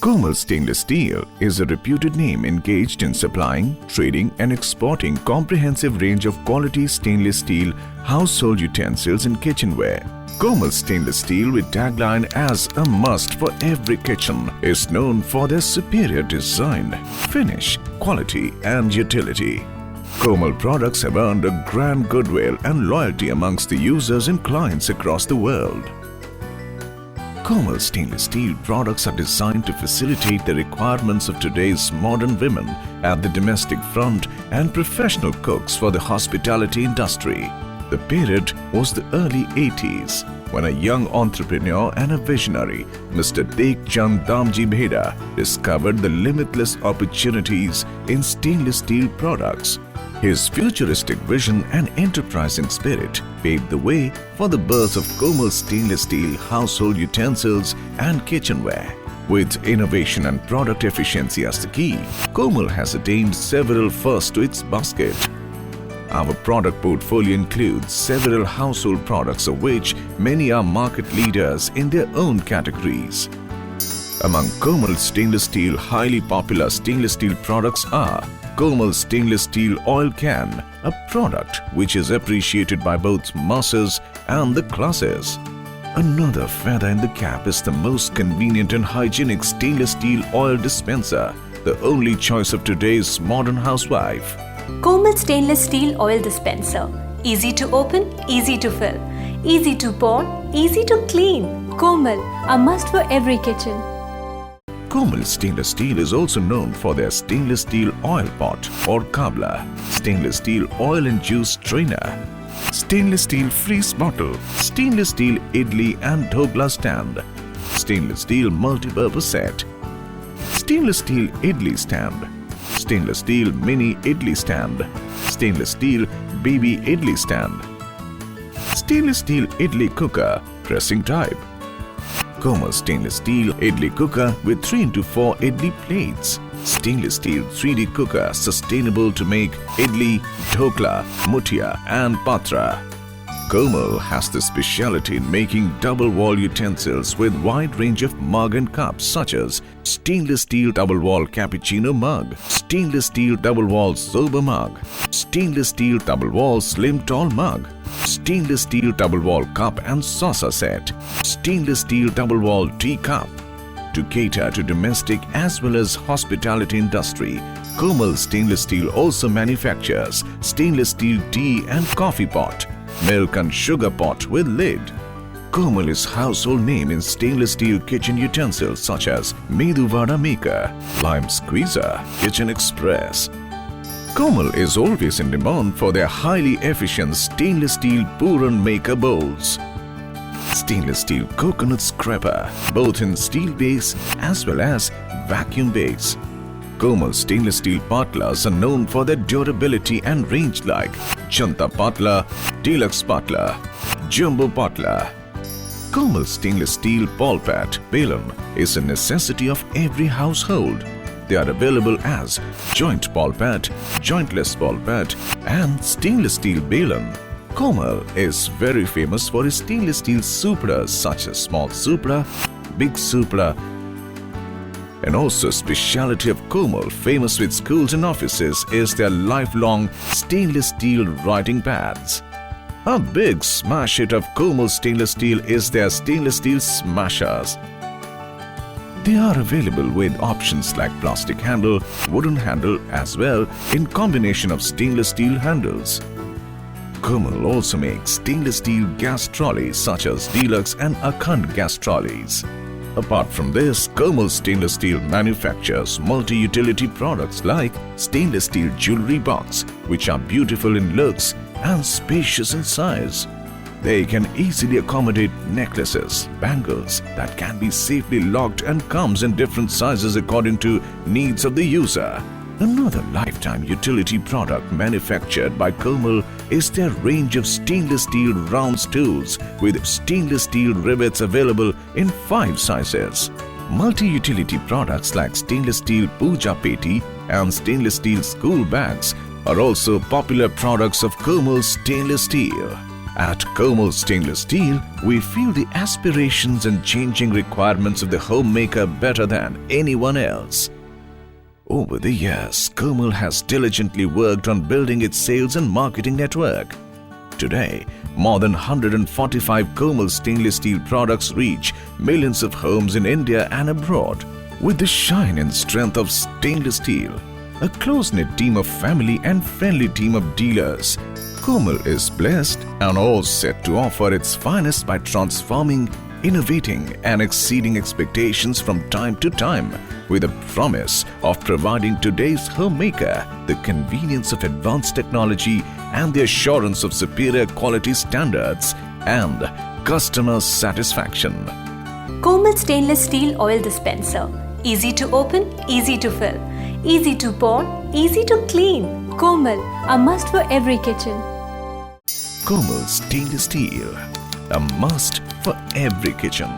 Komal Stainless Steel is a reputed name engaged in supplying, trading and exporting comprehensive range of quality stainless steel household utensils and kitchenware. Komal Stainless Steel, with tagline as a must for every kitchen, is known for their superior design, finish, quality and utility. Komal products have earned a grand goodwill and loyalty amongst the users and clients across the world. Komal Stainless Steel products are designed to facilitate the requirements of today's modern women at the domestic front and professional cooks for the hospitality industry. The period was the early 80s when a young entrepreneur and a visionary, Mr. Tek Chand Damji Bheda, discovered the limitless opportunities in stainless steel products. His futuristic vision and enterprising spirit paved the way for the birth of Komal Stainless Steel household utensils and kitchenware. With innovation and product efficiency as the key, Komal has attained several firsts to its basket. Our product portfolio includes several household products, of which many are market leaders in their own categories. Among Komal Stainless Steel highly popular stainless steel products are Komal Stainless Steel Oil Can, a product which is appreciated by both masses and the classes. Another feather in the cap is the most convenient and hygienic stainless steel oil dispenser, the only choice of today's modern housewife. Komal Stainless Steel Oil Dispenser. Easy to open, easy to fill, easy to pour, easy to clean. Komal, a must for every kitchen. Komal Stainless Steel is also known for their stainless steel oil pot or kabla, stainless steel oil and juice strainer, stainless steel freeze bottle, stainless steel idli and dhokla stand, stainless steel multi-purpose set, stainless steel idli stand, stainless steel mini idli stand, stainless steel baby idli stand, stainless steel idli cooker pressing type, Komal Stainless Steel Idli Cooker with 3x4 idli plates. Stainless Steel 3D Cooker sustainable to make idli, dhokla, muthia and patra. Komal has the specialty in making double wall utensils with wide range of mug and cups such as stainless steel double wall cappuccino mug, stainless steel double wall soba mug, stainless steel double wall slim tall mug, stainless steel double wall cup and saucer set, stainless steel double wall tea cup. To cater to domestic as well as hospitality industry, Komal Stainless Steel also manufactures stainless steel tea and coffee pot, milk and sugar pot with lid. Komal is household name in stainless steel kitchen utensils such as Medu Vada Maker, Lime Squeezer, Kitchen Express. Komal is always in demand for their highly efficient stainless steel Puran Maker bowls, stainless steel coconut scraper, both in steel base as well as vacuum base. Komal Stainless Steel patlas are known for their durability and range like Janta Patla, Deluxe Patla, Jumbo Patla. Komal Stainless Steel Polpat Balan is a necessity of every household. They are available as joint polpat, jointless polpat and stainless steel balan. Komal is very famous for its stainless steel supras such as small supra, big supra, and also speciality of Komal famous with schools and offices is their lifelong stainless steel writing pads. A big smash hit of Komal Stainless Steel is their stainless steel smashers. They are available with options like plastic handle, wooden handle as well in combination of stainless steel handles. Komal also makes stainless steel gas trolleys such as Deluxe and Akhand gas trolleys. Apart from this, Komal Stainless Steel manufactures multi-utility products like stainless steel jewelry box, which are beautiful in looks and spacious in size. They can easily accommodate necklaces, bangles that can be safely locked and comes in different sizes according to needs of the user. Another lifetime utility product manufactured by Komal is their range of stainless steel round stools with stainless steel rivets available in 5 sizes. Multi-utility products like stainless steel puja peti and stainless steel school bags are also popular products of Komal Stainless Steel. At Komal Stainless Steel, we feel the aspirations and changing requirements of the homemaker better than anyone else. Over the years, Komal has diligently worked on building its sales and marketing network. Today, more than 145 Komal Stainless Steel products reach millions of homes in India and abroad. With the shine and strength of stainless steel, a close-knit team of family and friendly team of dealers, Komal is blessed and all set to offer its finest by transforming, innovating and exceeding expectations from time to time with a promise of providing today's homemaker the convenience of advanced technology and the assurance of superior quality standards and customer satisfaction. Komal Stainless Steel Oil Dispenser. Easy to open, easy to fill. Easy to pour, easy to clean. Komal, a must for every kitchen. Komal Stainless Steel, a must for every kitchen.